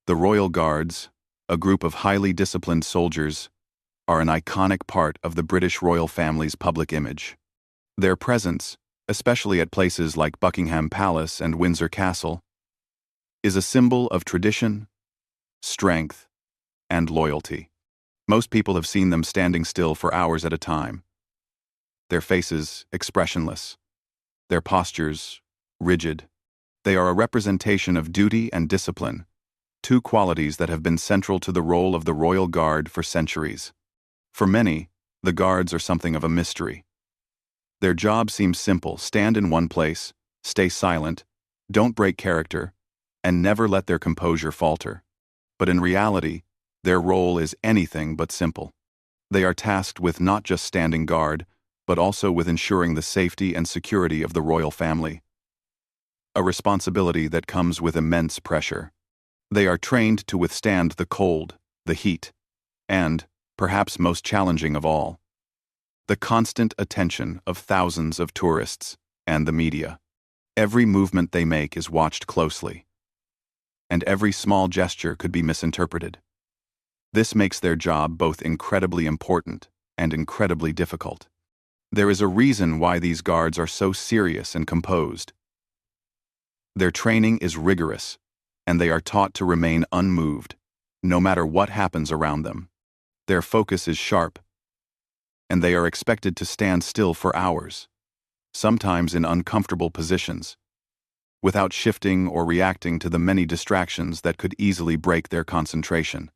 The Royal Guards, a group of highly disciplined soldiers, are an iconic part of the British royal family's public image. Their presence, especially at places like Buckingham Palace and Windsor Castle, is a symbol of tradition, strength, and loyalty. Most people have seen them standing still for hours at a time, their faces expressionless, their postures rigid. They are a representation of duty and discipline, two qualities that have been central to the role of the Royal Guard for centuries. For many, the Guards are something of a mystery. Their job seems simple: stand in one place, stay silent, don't break character, and never let their composure falter. But in reality, their role is anything but simple. They are tasked with not just standing guard, but also with ensuring the safety and security of the royal family, a responsibility that comes with immense pressure. They are trained to withstand the cold, the heat, and, perhaps most challenging of all, the constant attention of thousands of tourists and the media. Every movement they make is watched closely, and every small gesture could be misinterpreted. This makes their job both incredibly important and incredibly difficult. There is a reason why these guards are so serious and composed. Their training is rigorous, and they are taught to remain unmoved, no matter what happens around them. Their focus is sharp, and they are expected to stand still for hours, sometimes in uncomfortable positions, without shifting or reacting to the many distractions that could easily break their concentration.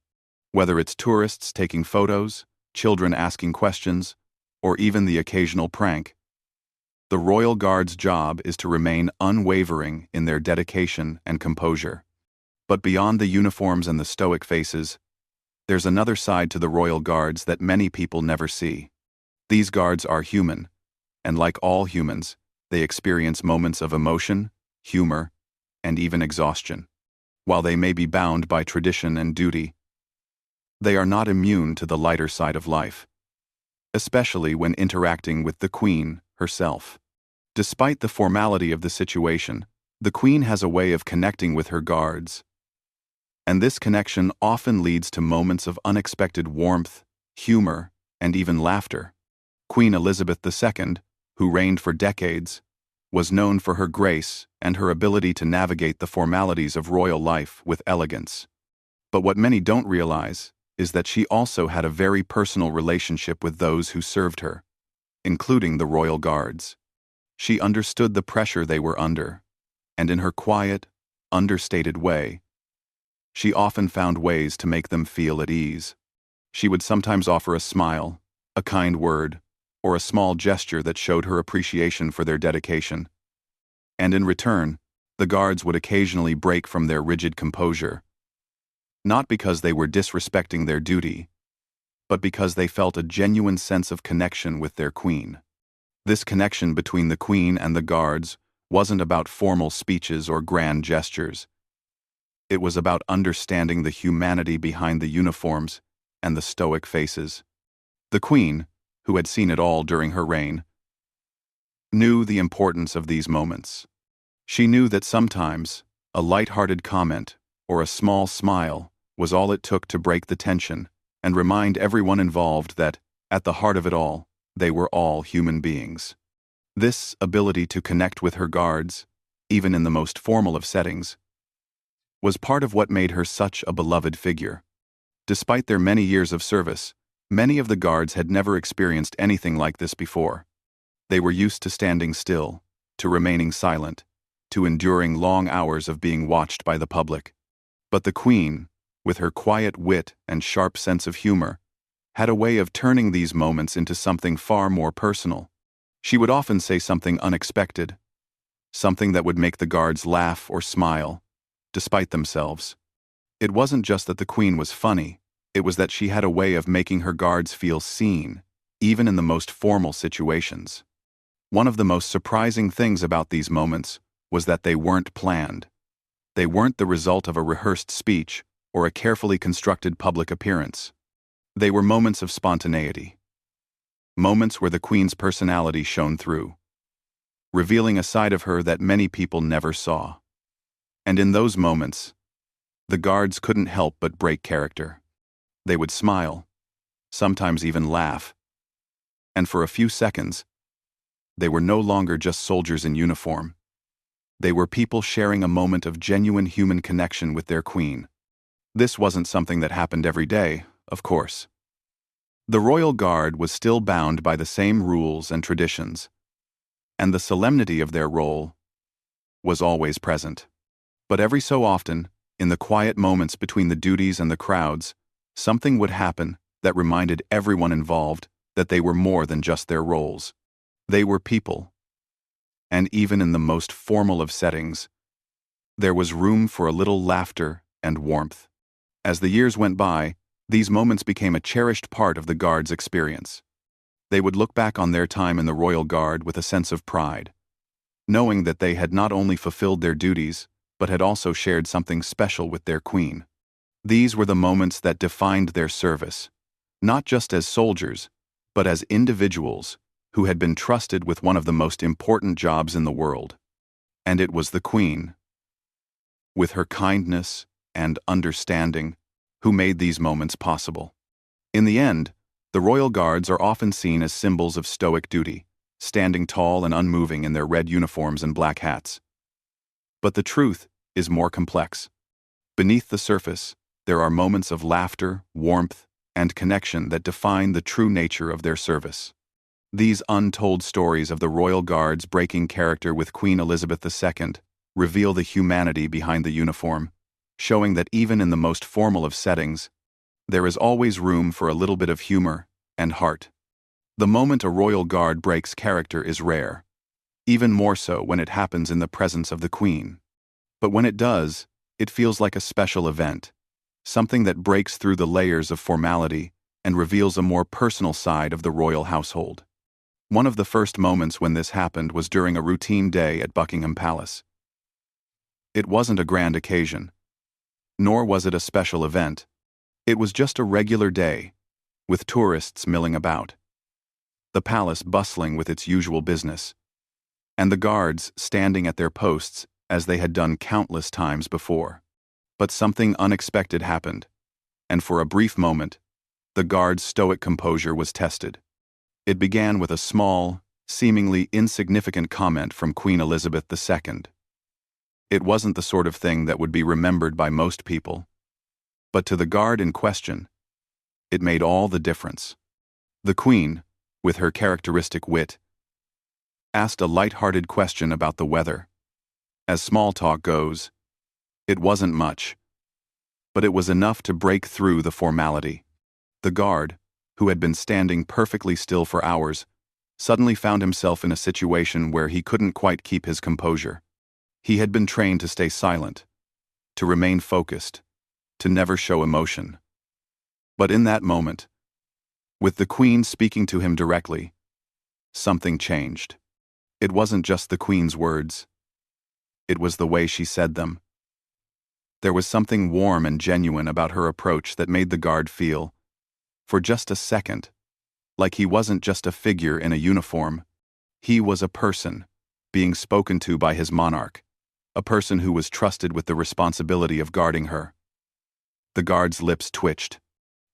Whether it's tourists taking photos, children asking questions, or even the occasional prank, the Royal Guard's job is to remain unwavering in their dedication and composure. But beyond the uniforms and the stoic faces, there's another side to the Royal Guards that many people never see. These guards are human, and like all humans, they experience moments of emotion, humor, and even exhaustion. While they may be bound by tradition and duty, they are not immune to the lighter side of life, especially when interacting with the Queen herself. Despite the formality of the situation, the Queen has a way of connecting with her guards, and this connection often leads to moments of unexpected warmth, humor, and even laughter. Queen Elizabeth II, who reigned for decades, was known for her grace and her ability to navigate the formalities of royal life with elegance. But what many don't realize is that she also had a very personal relationship with those who served her, including the Royal Guards. She understood the pressure they were under, and in her quiet, understated way, she often found ways to make them feel at ease. She would sometimes offer a smile, a kind word, or a small gesture that showed her appreciation for their dedication. And in return, the guards would occasionally break from their rigid composure, not because they were disrespecting their duty, but because they felt a genuine sense of connection with their Queen. This connection between the Queen and the guards wasn't about formal speeches or grand gestures. It was about understanding the humanity behind the uniforms and the stoic faces. The Queen, who had seen it all during her reign, knew the importance of these moments. She knew that sometimes a light-hearted comment or a small smile was all it took to break the tension and remind everyone involved that, at the heart of it all, they were all human beings. This ability to connect with her guards, even in the most formal of settings, was part of what made her such a beloved figure. Despite their many years of service, many of the guards had never experienced anything like this before. They were used to standing still, to remaining silent, to enduring long hours of being watched by the public. But the Queen, with her quiet wit and sharp sense of humor, had a way of turning these moments into something far more personal. She would often say something unexpected, something that would make the guards laugh or smile, despite themselves. It wasn't just that the Queen was funny, it was that she had a way of making her guards feel seen, even in the most formal situations. One of the most surprising things about these moments was that they weren't planned. They weren't the result of a rehearsed speech or a carefully constructed public appearance. They were moments of spontaneity. Moments where the Queen's personality shone through, revealing a side of her that many people never saw. And in those moments, The guards couldn't help but break character. They would smile, sometimes even laugh, and for a few seconds, they were no longer just soldiers in uniform. They were people sharing a moment of genuine human connection with their queen. This wasn't something that happened every day, of course. The royal guard was still bound by the same rules and traditions, and the solemnity of their role was always present. But every so often, in the quiet moments between the duties and the crowds, something would happen that reminded everyone involved that they were more than just their roles. They were people. And even in the most formal of settings, there was room for a little laughter and warmth. As the years went by, these moments became a cherished part of the Guard's experience. They would look back on their time in the Royal Guard with a sense of pride, knowing that they had not only fulfilled their duties, but had also shared something special with their queen. These were the moments that defined their service, not just as soldiers, but as individuals who had been trusted with one of the most important jobs in the world. And it was the queen, with her kindness and understanding, who made these moments possible. In the end, the royal guards are often seen as symbols of stoic duty, standing tall and unmoving in their red uniforms and black hats. But the truth is more complex. Beneath the surface, there are moments of laughter, warmth, and connection that define the true nature of their service. These untold stories of the royal guards breaking character with Queen Elizabeth II reveal the humanity behind the uniform, showing that even in the most formal of settings, there is always room for a little bit of humor and heart. The moment a royal guard breaks character is rare, even more so when it happens in the presence of the Queen. But when it does, it feels like a special event, something that breaks through the layers of formality and reveals a more personal side of the royal household. One of the first moments when this happened was during a routine day at Buckingham Palace. It wasn't a grand occasion, nor was it a special event. It was just a regular day, with tourists milling about, the palace bustling with its usual business, and the guards standing at their posts as they had done countless times before. But something unexpected happened, and for a brief moment, the guards' stoic composure was tested. It began with a small, seemingly insignificant comment from Queen Elizabeth II. It wasn't the sort of thing that would be remembered by most people, but to the guard in question, it made all the difference. The Queen, with her characteristic wit, asked a light-hearted question about the weather. As small talk goes, it wasn't much, but it was enough to break through the formality. The guard, who had been standing perfectly still for hours, suddenly found himself in a situation where he couldn't quite keep his composure. He had been trained to stay silent, to remain focused, to never show emotion. But in that moment, with the Queen speaking to him directly, something changed. It wasn't just the Queen's words. It was the way she said them. There was something warm and genuine about her approach that made the guard feel, for just a second, like he wasn't just a figure in a uniform. He was a person, being spoken to by his monarch, a person who was trusted with the responsibility of guarding her. The guard's lips twitched.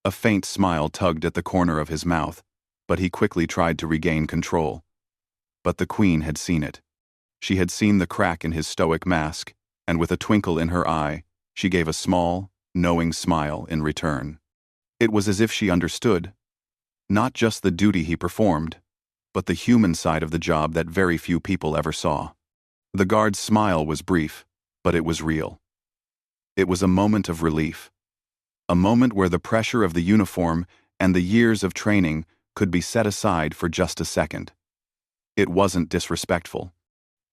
A faint smile tugged at the corner of his mouth, but he quickly tried to regain control. But the Queen had seen it. She had seen the crack in his stoic mask, and with a twinkle in her eye, she gave a small, knowing smile in return. It was as if she understood, not just the duty he performed, but the human side of the job that very few people ever saw. The guard's smile was brief, but it was real. It was a moment of relief, a moment where the pressure of the uniform and the years of training could be set aside for just a second. It wasn't disrespectful.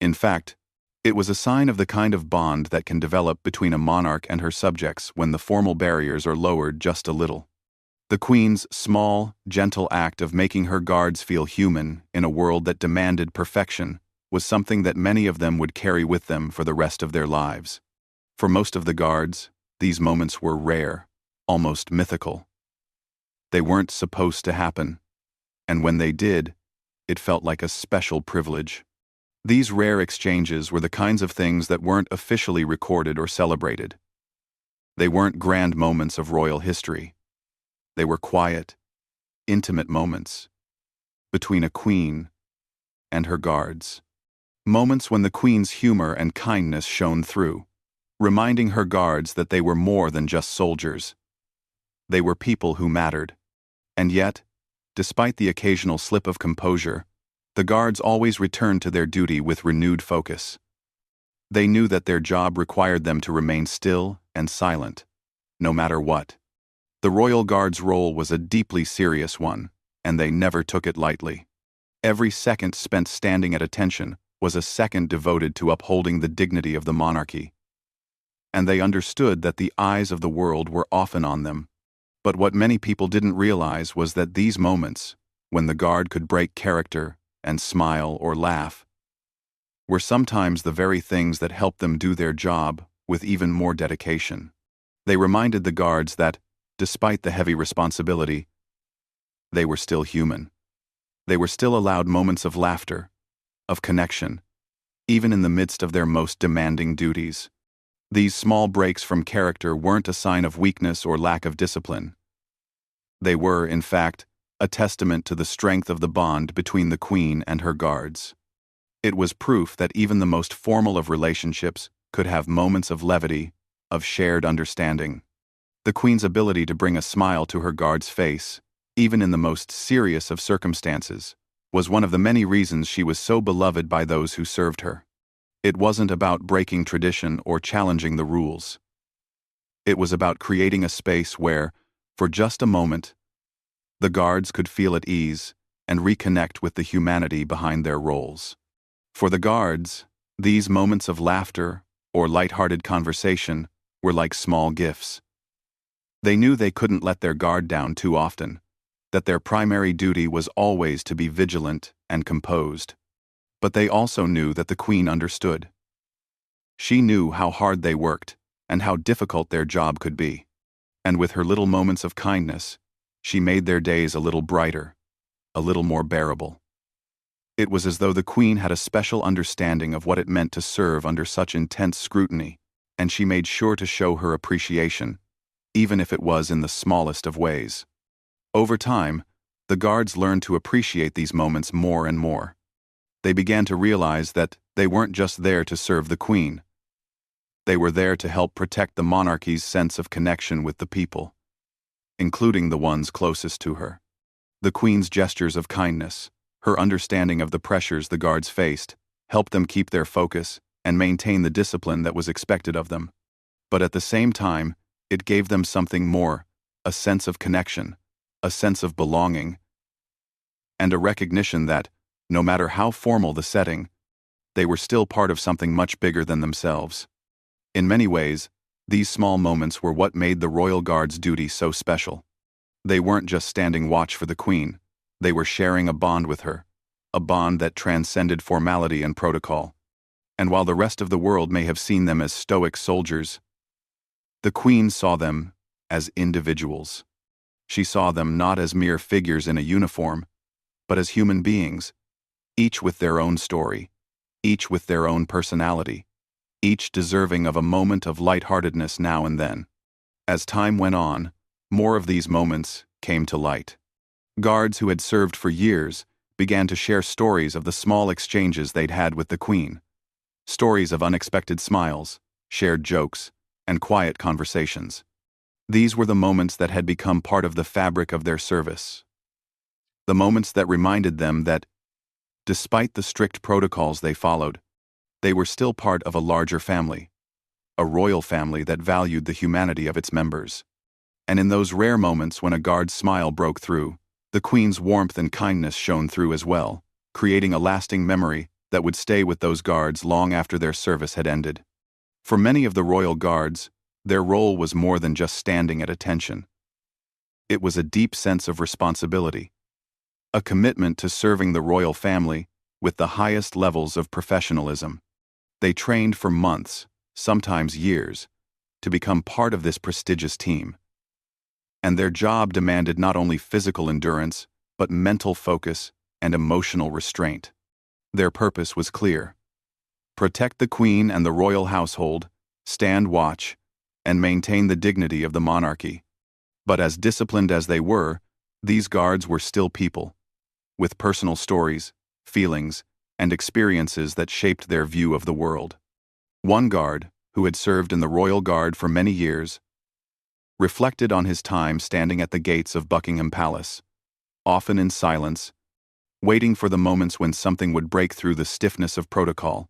In fact, it was a sign of the kind of bond that can develop between a monarch and her subjects when the formal barriers are lowered just a little. The Queen's small, gentle act of making her guards feel human in a world that demanded perfection was something that many of them would carry with them for the rest of their lives. For most of the guards, these moments were rare, almost mythical. They weren't supposed to happen, and when they did, it felt like a special privilege. These rare exchanges were the kinds of things that weren't officially recorded or celebrated. They weren't grand moments of royal history. They were quiet, intimate moments between a queen and her guards. Moments when the queen's humor and kindness shone through, reminding her guards that they were more than just soldiers. They were people who mattered. And yet, despite the occasional slip of composure, the guards always returned to their duty with renewed focus. They knew that their job required them to remain still and silent, no matter what. The royal guard's role was a deeply serious one, and they never took it lightly. Every second spent standing at attention was a second devoted to upholding the dignity of the monarchy. And they understood that the eyes of the world were often on them. But what many people didn't realize was that these moments, when the guard could break character and smile or laugh, were sometimes the very things that helped them do their job with even more dedication. They reminded the guards that, despite the heavy responsibility, they were still human. They were still allowed moments of laughter, of connection, even in the midst of their most demanding duties. These small breaks from character weren't a sign of weakness or lack of discipline. They were, in fact, a testament to the strength of the bond between the queen and her guards. It was proof that even the most formal of relationships could have moments of levity, of shared understanding. The queen's ability to bring a smile to her guard's face, even in the most serious of circumstances, was one of the many reasons she was so beloved by those who served her. It wasn't about breaking tradition or challenging the rules. It was about creating a space where, for just a moment, the guards could feel at ease and reconnect with the humanity behind their roles. For the guards, these moments of laughter or light-hearted conversation were like small gifts. They knew they couldn't let their guard down too often, that their primary duty was always to be vigilant and composed. But they also knew that the queen understood. She knew how hard they worked and how difficult their job could be. And with her little moments of kindness, she made their days a little brighter, a little more bearable. It was as though the queen had a special understanding of what it meant to serve under such intense scrutiny, and she made sure to show her appreciation, even if it was in the smallest of ways. Over time, the guards learned to appreciate these moments more and more. They began to realize that they weren't just there to serve the queen. They were there to help protect the monarchy's sense of connection with the people, including the ones closest to her. The queen's gestures of kindness, her understanding of the pressures the guards faced, helped them keep their focus and maintain the discipline that was expected of them. But at the same time, it gave them something more, a sense of connection, a sense of belonging, and a recognition that, no matter how formal the setting, they were still part of something much bigger than themselves. In many ways, these small moments were what made the Royal Guard's duty so special. They weren't just standing watch for the queen, they were sharing a bond with her, a bond that transcended formality and protocol. And while the rest of the world may have seen them as stoic soldiers, the queen saw them as individuals. She saw them not as mere figures in a uniform, but as human beings, each with their own story, each with their own personality, each deserving of a moment of lightheartedness now and then. As time went on, more of these moments came to light. Guards who had served for years began to share stories of the small exchanges they'd had with the queen, stories of unexpected smiles, shared jokes, and quiet conversations. These were the moments that had become part of the fabric of their service. The moments that reminded them that, despite the strict protocols they followed, they were still part of a larger family, a royal family that valued the humanity of its members. And in those rare moments when a guard's smile broke through, the queen's warmth and kindness shone through as well, creating a lasting memory that would stay with those guards long after their service had ended. For many of the royal guards, their role was more than just standing at attention. It was a deep sense of responsibility, a commitment to serving the royal family with the highest levels of professionalism. They trained for months, sometimes years, to become part of this prestigious team. And their job demanded not only physical endurance, but mental focus and emotional restraint. Their purpose was clear: protect the queen and the royal household, stand watch, and maintain the dignity of the monarchy. But as disciplined as they were, these guards were still people, with personal stories, feelings, and experiences that shaped their view of the world. One guard, who had served in the Royal Guard for many years, reflected on his time standing at the gates of Buckingham Palace, often in silence, waiting for the moments when something would break through the stiffness of protocol.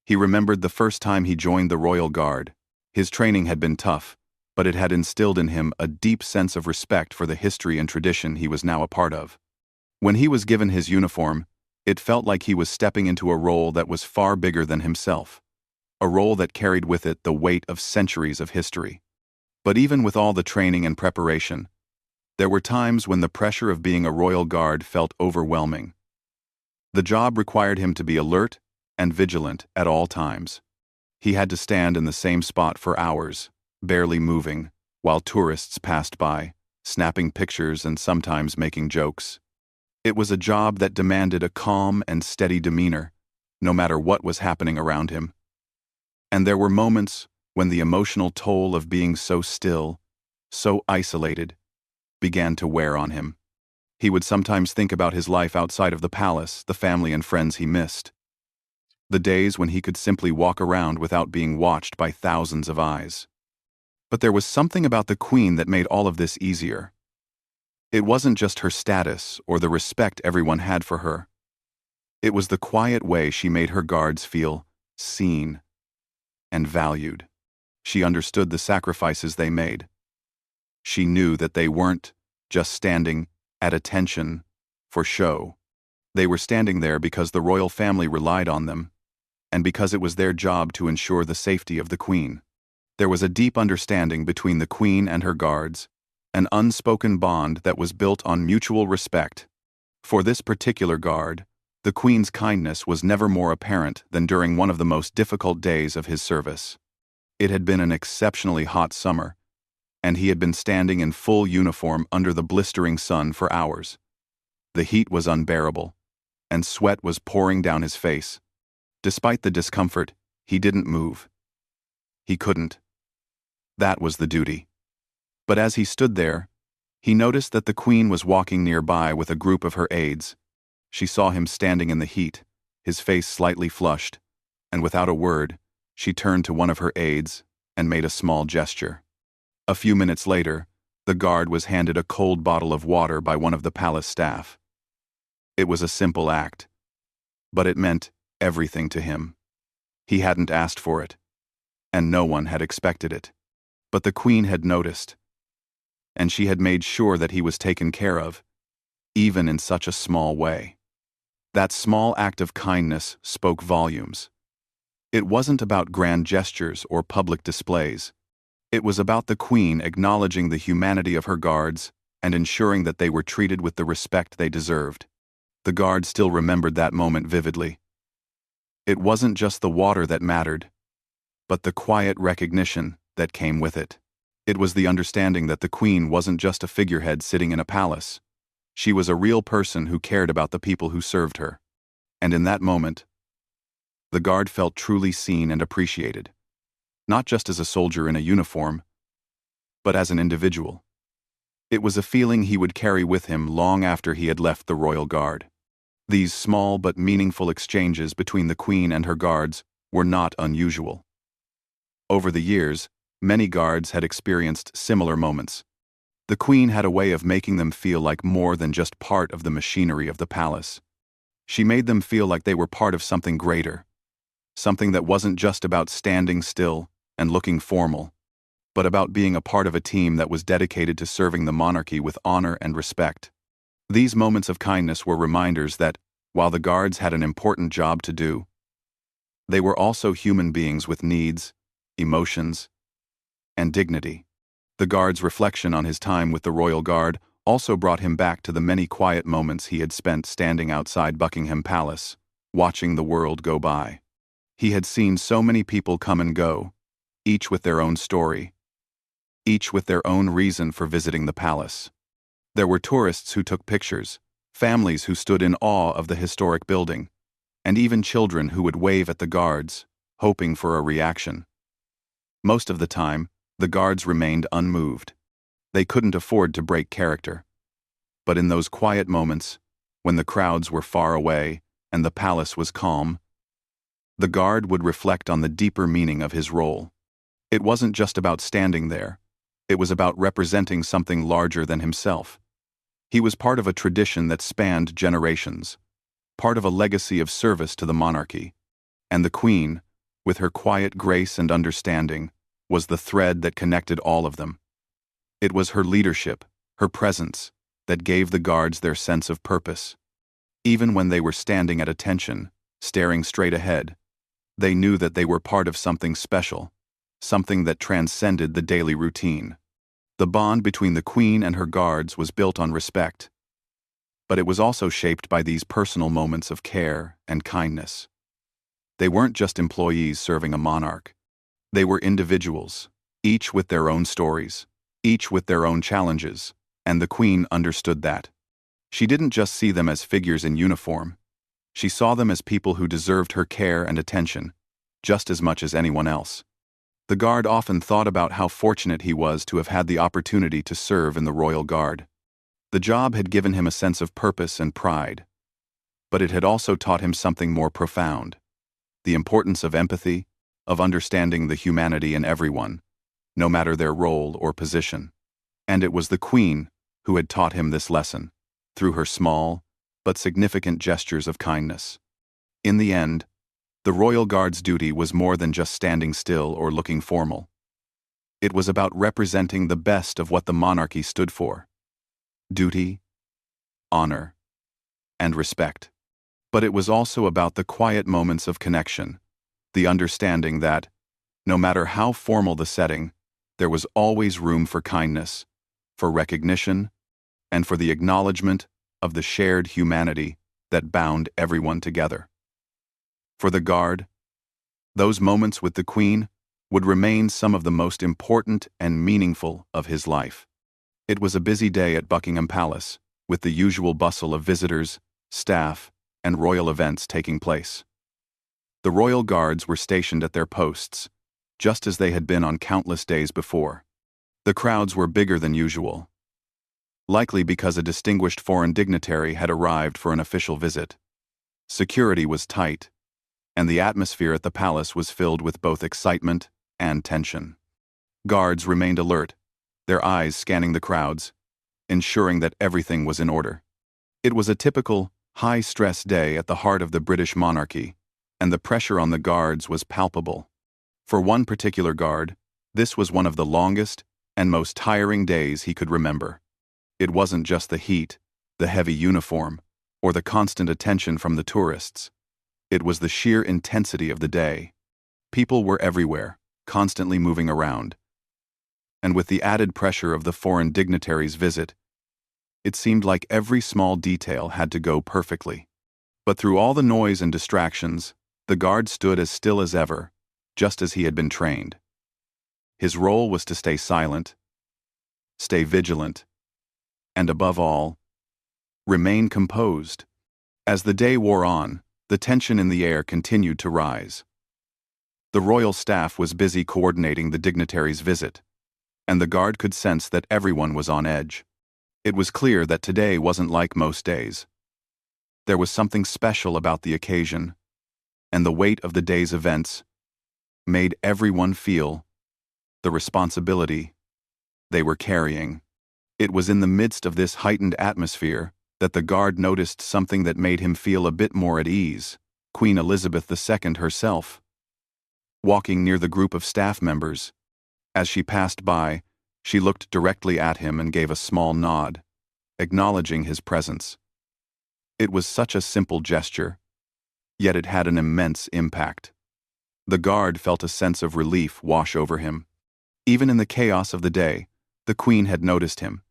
He remembered the first time he joined the Royal Guard. His training had been tough, but it had instilled in him a deep sense of respect for the history and tradition he was now a part of. When he was given his uniform, it felt like he was stepping into a role that was far bigger than himself, a role that carried with it the weight of centuries of history. But even with all the training and preparation, there were times when the pressure of being a Royal Guard felt overwhelming. The job required him to be alert and vigilant at all times. He had to stand in the same spot for hours, barely moving, while tourists passed by, snapping pictures and sometimes making jokes. It was a job that demanded a calm and steady demeanor, no matter what was happening around him. And there were moments when the emotional toll of being so still, so isolated, began to wear on him. He would sometimes think about his life outside of the palace, the family and friends he missed. The days when he could simply walk around without being watched by thousands of eyes. But there was something about the Queen that made all of this easier. It wasn't just her status or the respect everyone had for her. It was the quiet way she made her guards feel seen and valued. She understood the sacrifices they made. She knew that they weren't just standing at attention for show. They were standing there because the royal family relied on them, and because it was their job to ensure the safety of the Queen. There was a deep understanding between the Queen and her guards, an unspoken bond that was built on mutual respect. For this particular guard, the Queen's kindness was never more apparent than during one of the most difficult days of his service. It had been an exceptionally hot summer, and he had been standing in full uniform under the blistering sun for hours. The heat was unbearable, and sweat was pouring down his face. Despite the discomfort, he didn't move. He couldn't. That was the duty. But as he stood there, he noticed that the Queen was walking nearby with a group of her aides. She saw him standing in the heat, his face slightly flushed, and without a word, she turned to one of her aides and made a small gesture. A few minutes later, the guard was handed a cold bottle of water by one of the palace staff. It was a simple act, but it meant everything to him. He hadn't asked for it, and no one had expected it. But the Queen had noticed, and she had made sure that he was taken care of, even in such a small way. That small act of kindness spoke volumes. It wasn't about grand gestures or public displays. It was about the Queen acknowledging the humanity of her guards and ensuring that they were treated with the respect they deserved. The guard still remembered that moment vividly. It wasn't just the water that mattered, but the quiet recognition that came with it. It was the understanding that the Queen wasn't just a figurehead sitting in a palace. She was a real person who cared about the people who served her. And in that moment, the guard felt truly seen and appreciated, not just as a soldier in a uniform, but as an individual. It was a feeling he would carry with him long after he had left the Royal Guard. These small but meaningful exchanges between the Queen and her guards were not unusual. Over the years, many guards had experienced similar moments. The Queen had a way of making them feel like more than just part of the machinery of the palace. She made them feel like they were part of something greater, something that wasn't just about standing still and looking formal, but about being a part of a team that was dedicated to serving the monarchy with honor and respect. These moments of kindness were reminders that, while the guards had an important job to do, they were also human beings with needs, emotions, and dignity. The guard's reflection on his time with the Royal Guard also brought him back to the many quiet moments he had spent standing outside Buckingham Palace, watching the world go by. He had seen so many people come and go, each with their own story, each with their own reason for visiting the palace. There were tourists who took pictures, families who stood in awe of the historic building, and even children who would wave at the guards, hoping for a reaction. Most of the time, The guards remained unmoved. They couldn't afford to break character. But in those quiet moments, when the crowds were far away and the palace was calm, the guard would reflect on the deeper meaning of his role. It wasn't just about standing there. It was about representing something larger than himself. He was part of a tradition that spanned generations, part of a legacy of service to the monarchy. And the Queen, with her quiet grace and understanding, was the thread that connected all of them. It was her leadership, her presence, that gave the guards their sense of purpose. Even when they were standing at attention, staring straight ahead, they knew that they were part of something special, something that transcended the daily routine. The bond between the Queen and her guards was built on respect, but it was also shaped by these personal moments of care and kindness. They weren't just employees serving a monarch. They were individuals, each with their own stories, each with their own challenges, and the Queen understood that. She didn't just see them as figures in uniform. She saw them as people who deserved her care and attention, just as much as anyone else. The guard often thought about how fortunate he was to have had the opportunity to serve in the Royal Guard. The job had given him a sense of purpose and pride, but it had also taught him something more profound: the importance of empathy, of understanding the humanity in everyone, no matter their role or position. And it was the Queen who had taught him this lesson, through her small but significant gestures of kindness. In the end, the Royal Guard's duty was more than just standing still or looking formal. It was about representing the best of what the monarchy stood for: duty, honor, and respect. But it was also about the quiet moments of connection, the understanding that, no matter how formal the setting, there was always room for kindness, for recognition, and for the acknowledgement of the shared humanity that bound everyone together. For the guard, those moments with the Queen would remain some of the most important and meaningful of his life. It was a busy day at Buckingham Palace, with the usual bustle of visitors, staff, and royal events taking place. The royal guards were stationed at their posts, just as they had been on countless days before. The crowds were bigger than usual, likely because a distinguished foreign dignitary had arrived for an official visit. Security was tight, and the atmosphere at the palace was filled with both excitement and tension. Guards remained alert, their eyes scanning the crowds, ensuring that everything was in order. It was a typical, high-stress day at the heart of the British monarchy, and the pressure on the guards was palpable. For one particular guard, this was one of the longest and most tiring days he could remember. It wasn't just the heat, the heavy uniform, or the constant attention from the tourists. It was the sheer intensity of the day. People were everywhere, constantly moving around. And with the added pressure of the foreign dignitary's visit, it seemed like every small detail had to go perfectly. But through all the noise and distractions, the guard stood as still as ever, just as he had been trained. His role was to stay silent, stay vigilant, and above all, remain composed. As the day wore on, the tension in the air continued to rise. The royal staff was busy coordinating the dignitary's visit, and the guard could sense that everyone was on edge. It was clear that today wasn't like most days. There was something special about the occasion, and the weight of the day's events made everyone feel the responsibility they were carrying. It was in the midst of this heightened atmosphere that the guard noticed something that made him feel a bit more at ease: Queen Elizabeth II herself, walking near the group of staff members. As she passed by, she looked directly at him and gave a small nod, acknowledging his presence. It was such a simple gesture, yet it had an immense impact. The guard felt a sense of relief wash over him. Even in the chaos of the day, the Queen had noticed him,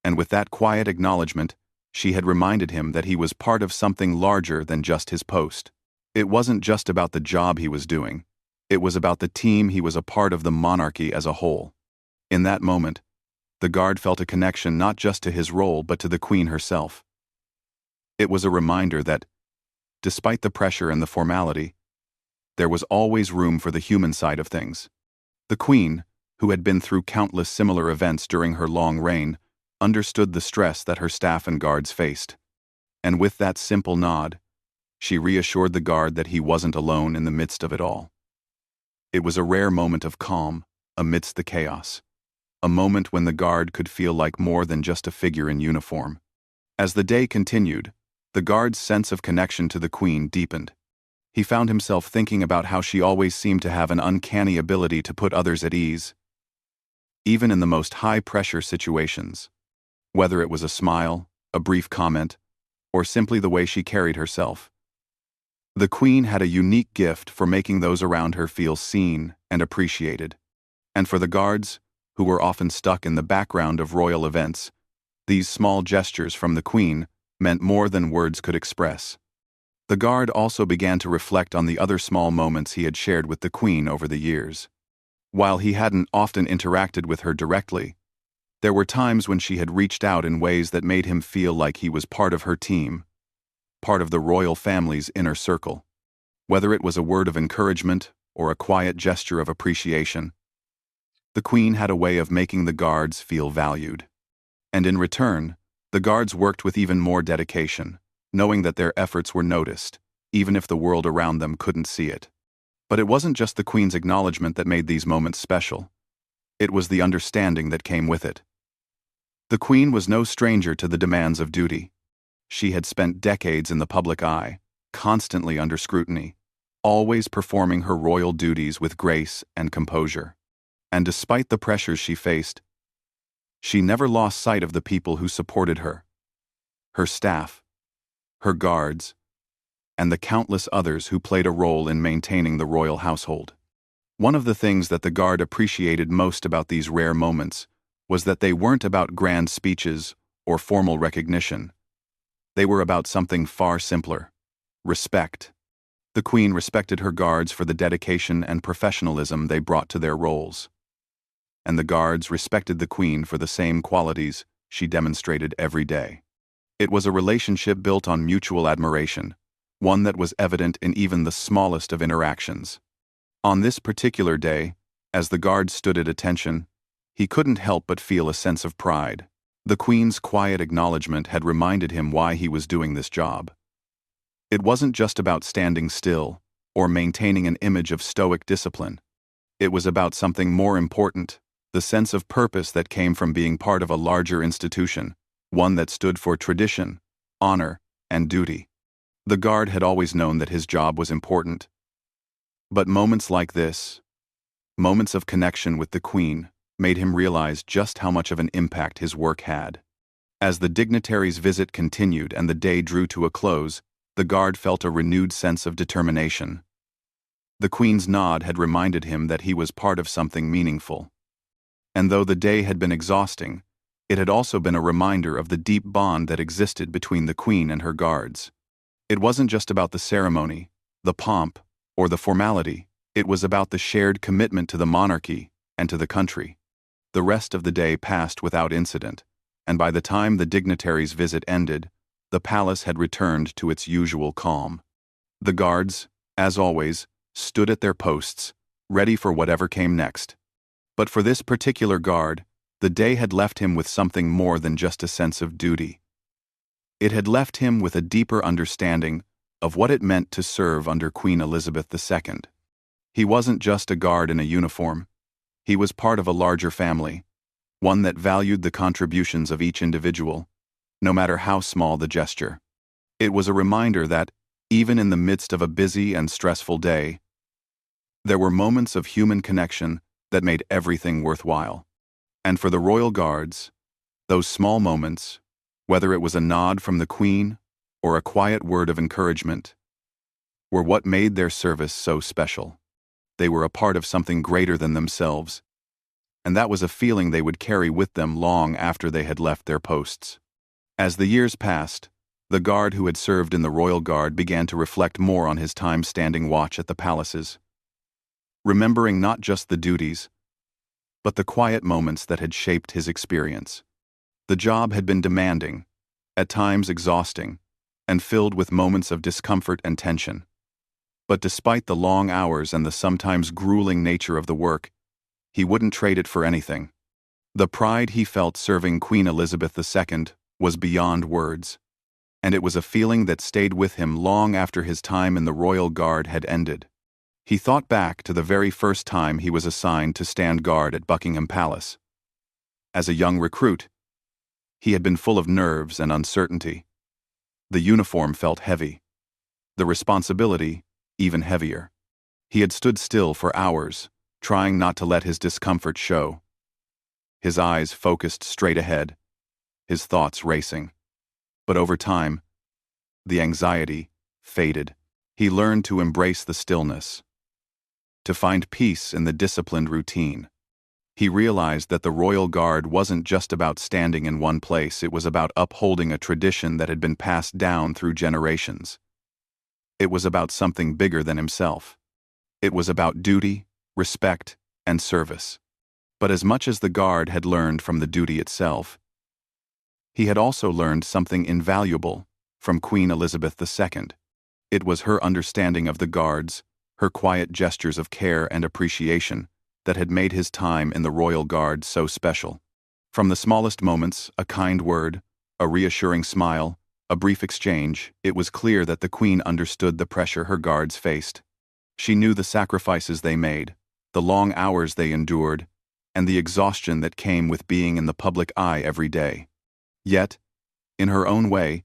and with that quiet acknowledgement, she had reminded him that he was part of something larger than just his post. It wasn't just about the job he was doing. It was about the team he was a part of, the monarchy as a whole. In that moment, the guard felt a connection not just to his role but to the Queen herself. It was a reminder that, despite the pressure and the formality, there was always room for the human side of things. The Queen, who had been through countless similar events during her long reign, understood the stress that her staff and guards faced. And with that simple nod, she reassured the guard that he wasn't alone in the midst of it all. It was a rare moment of calm amidst the chaos, a moment when the guard could feel like more than just a figure in uniform. As the day continued, the guard's sense of connection to the Queen deepened. He found himself thinking about how she always seemed to have an uncanny ability to put others at ease, even in the most high-pressure situations. Whether it was a smile, a brief comment, or simply the way she carried herself. The Queen had a unique gift for making those around her feel seen and appreciated. And for the guards, who were often stuck in the background of royal events, these small gestures from the Queen meant more than words could express. The guard also began to reflect on the other small moments he had shared with the Queen over the years. While he hadn't often interacted with her directly, there were times when she had reached out in ways that made him feel like he was part of her team, part of the royal family's inner circle. Whether it was a word of encouragement or a quiet gesture of appreciation, the Queen had a way of making the guards feel valued. And in return, the guards worked with even more dedication, knowing that their efforts were noticed, even if the world around them couldn't see it. But it wasn't just the Queen's acknowledgement that made these moments special. It was the understanding that came with it. The Queen was no stranger to the demands of duty. She had spent decades in the public eye, constantly under scrutiny, always performing her royal duties with grace and composure. And despite the pressures she faced, she never lost sight of the people who supported her, her staff, her guards, and the countless others who played a role in maintaining the royal household. One of the things that the guard appreciated most about these rare moments was that they weren't about grand speeches or formal recognition. They were about something far simpler: respect. The Queen respected her guards for the dedication and professionalism they brought to their roles. And the guards respected the Queen for the same qualities she demonstrated every day. It was a relationship built on mutual admiration, one that was evident in even the smallest of interactions. On this particular day, as the guard stood at attention, he couldn't help but feel a sense of pride. The Queen's quiet acknowledgement had reminded him why he was doing this job. It wasn't just about standing still or maintaining an image of stoic discipline. It was about something more important: the sense of purpose that came from being part of a larger institution, one that stood for tradition, honor, and duty. The guard had always known that his job was important. But moments like this, moments of connection with the Queen, made him realize just how much of an impact his work had. As the dignitary's visit continued and the day drew to a close, the guard felt a renewed sense of determination. The Queen's nod had reminded him that he was part of something meaningful. And though the day had been exhausting, it had also been a reminder of the deep bond that existed between the Queen and her guards. It wasn't just about the ceremony, the pomp, or the formality. It was about the shared commitment to the monarchy and to the country. The rest of the day passed without incident, and by the time the dignitary's visit ended, the palace had returned to its usual calm. The guards, as always, stood at their posts, ready for whatever came next. But for this particular guard, the day had left him with something more than just a sense of duty. It had left him with a deeper understanding of what it meant to serve under Queen Elizabeth II. He wasn't just a guard in a uniform. He was part of a larger family, one that valued the contributions of each individual, no matter how small the gesture. It was a reminder that, even in the midst of a busy and stressful day, there were moments of human connection that made everything worthwhile. And for the royal guards, those small moments, whether it was a nod from the Queen or a quiet word of encouragement, were what made their service so special. They were a part of something greater than themselves, and that was a feeling they would carry with them long after they had left their posts. As the years passed, the guard who had served in the Royal Guard began to reflect more on his time standing watch at the palaces, remembering not just the duties, but the quiet moments that had shaped his experience. The job had been demanding, at times exhausting, and filled with moments of discomfort and tension. But despite the long hours and the sometimes grueling nature of the work, He wouldn't trade it for anything. The pride he felt serving Queen Elizabeth II was beyond words, and it was a feeling that stayed with him long after his time in the Royal Guard had ended. He thought back to the very first time he was assigned to stand guard at Buckingham Palace. As a young recruit, he had been full of nerves and uncertainty. The uniform felt heavy. The responsibility, even heavier. He had stood still for hours, trying not to let his discomfort show. His eyes focused straight ahead, his thoughts racing. But over time, the anxiety faded. He learned to embrace the stillness, to find peace in the disciplined routine. He realized that the Royal Guard wasn't just about standing in one place, it was about upholding a tradition that had been passed down through generations. It was about something bigger than himself. It was about duty, respect, and service. But as much as the Guard had learned from the duty itself, he had also learned something invaluable from Queen Elizabeth II. It was her understanding of the Guards, her quiet gestures of care and appreciation, that had made his time in the Royal Guard so special. From the smallest moments, a kind word, a reassuring smile, a brief exchange, it was clear that the Queen understood the pressure her guards faced. She knew the sacrifices they made, the long hours they endured, and the exhaustion that came with being in the public eye every day. Yet, in her own way,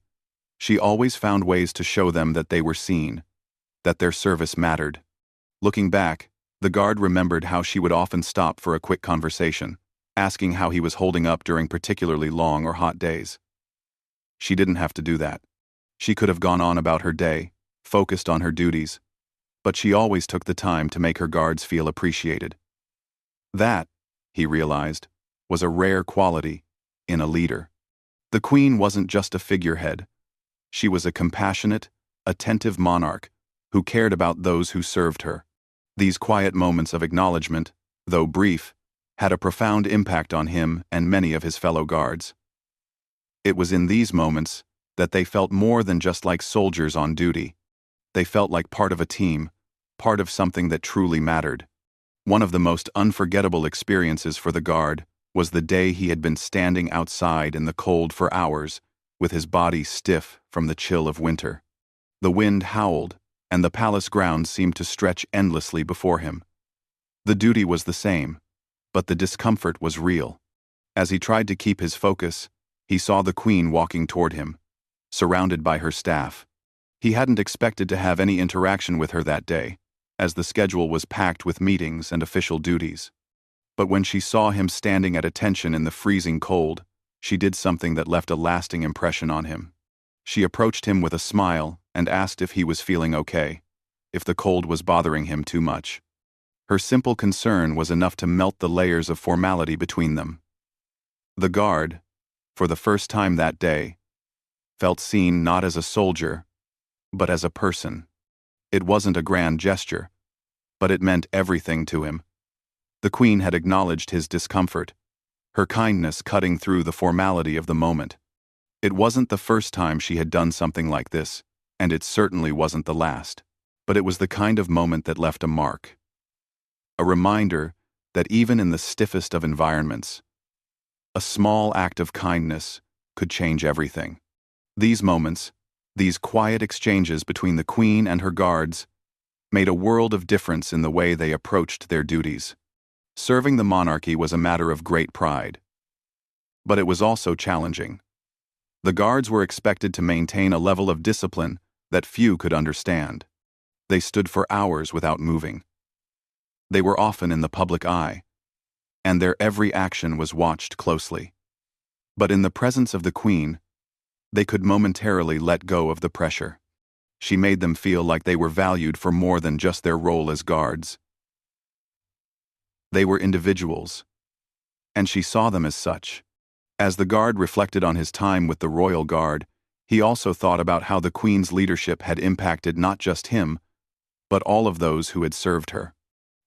she always found ways to show them that they were seen, that their service mattered. Looking back, the Guard remembered how she would often stop for a quick conversation, asking how he was holding up during particularly long or hot days. She didn't have to do that. She could have gone on about her day, focused on her duties, but she always took the time to make her guards feel appreciated. That, he realized, was a rare quality in a leader. The Queen wasn't just a figurehead. She was a compassionate, attentive monarch who cared about those who served her. These quiet moments of acknowledgement, though brief, had a profound impact on him and many of his fellow guards. It was in these moments that they felt more than just like soldiers on duty. They felt like part of a team, part of something that truly mattered. One of the most unforgettable experiences for the Guard was the day he had been standing outside in the cold for hours, with his body stiff from the chill of winter. The wind howled, and the palace grounds seemed to stretch endlessly before him. The duty was the same, but the discomfort was real. As he tried to keep his focus, he saw the Queen walking toward him, surrounded by her staff. He hadn't expected to have any interaction with her that day, as the schedule was packed with meetings and official duties. But when she saw him standing at attention in the freezing cold, she did something that left a lasting impression on him. She approached him with a smile and asked if he was feeling okay, if the cold was bothering him too much. Her simple concern was enough to melt the layers of formality between them. The Guard, for the first time that day, felt seen not as a soldier, but as a person. It wasn't a grand gesture, but it meant everything to him. The Queen had acknowledged his discomfort, her kindness cutting through the formality of the moment. It wasn't the first time she had done something like this, and it certainly wasn't the last, but it was the kind of moment that left a mark. A reminder that even in the stiffest of environments, a small act of kindness could change everything. These moments, these quiet exchanges between the Queen and her guards, made a world of difference in the way they approached their duties. Serving the monarchy was a matter of great pride. But it was also challenging. The guards were expected to maintain a level of discipline that few could understand. They stood for hours without moving. They were often in the public eye, and their every action was watched closely. But in the presence of the Queen, they could momentarily let go of the pressure. She made them feel like they were valued for more than just their role as guards. They were individuals, and she saw them as such. As the Guard reflected on his time with the Royal Guard, he also thought about how the Queen's leadership had impacted not just him, but all of those who had served her.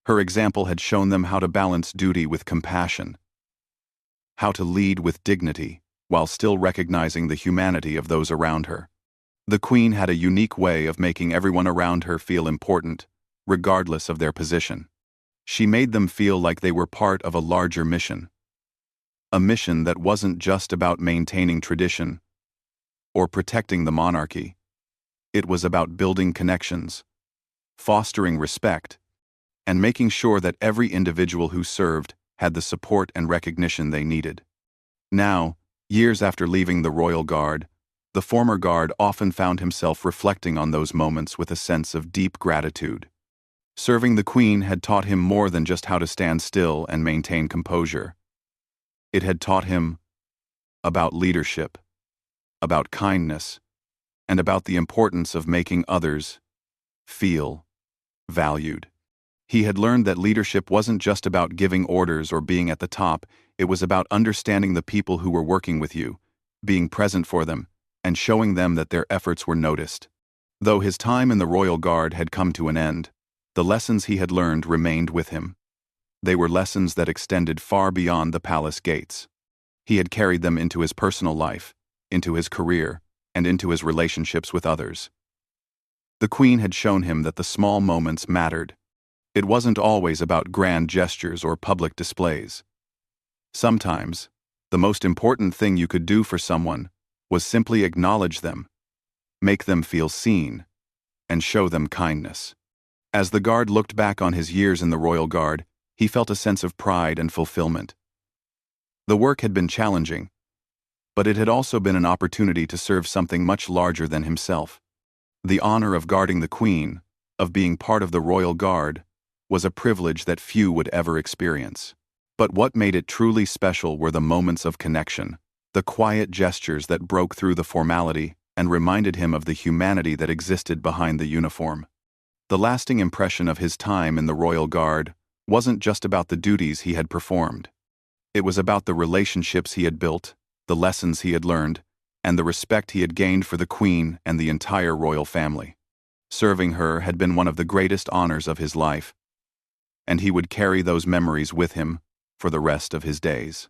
Her example had shown them how to balance duty with compassion, how to lead with dignity, while still recognizing the humanity of those around her. The Queen had a unique way of making everyone around her feel important, regardless of their position. She made them feel like they were part of a larger mission. A mission that wasn't just about maintaining tradition or protecting the monarchy. It was about building connections, fostering respect, and making sure that every individual who served had the support and recognition they needed. Now, years after leaving the royal guard, the former guard often found himself reflecting on those moments with a sense of deep gratitude. Serving the Queen had taught him more than just how to stand still and maintain composure. It had taught him about leadership, about kindness, and about the importance of making others feel valued. He had learned that leadership wasn't just about giving orders or being at the top, it was about understanding the people who were working with you, being present for them, and showing them that their efforts were noticed. Though his time in the Royal Guard had come to an end, the lessons he had learned remained with him. They were lessons that extended far beyond the palace gates. He had carried them into his personal life, into his career, and into his relationships with others. The Queen had shown him that the small moments mattered. It wasn't always about grand gestures or public displays. Sometimes, the most important thing you could do for someone was simply acknowledge them, make them feel seen, and show them kindness. As the guard looked back on his years in the Royal Guard, he felt a sense of pride and fulfillment. The work had been challenging, but it had also been an opportunity to serve something much larger than himself. The honor of guarding the Queen, of being part of the Royal Guard, was a privilege that few would ever experience. But what made it truly special were the moments of connection, the quiet gestures that broke through the formality and reminded him of the humanity that existed behind the uniform. The lasting impression of his time in the Royal Guard wasn't just about the duties he had performed. It was about the relationships he had built, the lessons he had learned, and the respect he had gained for the Queen and the entire royal family. Serving her had been one of the greatest honors of his life, and he would carry those memories with him for the rest of his days.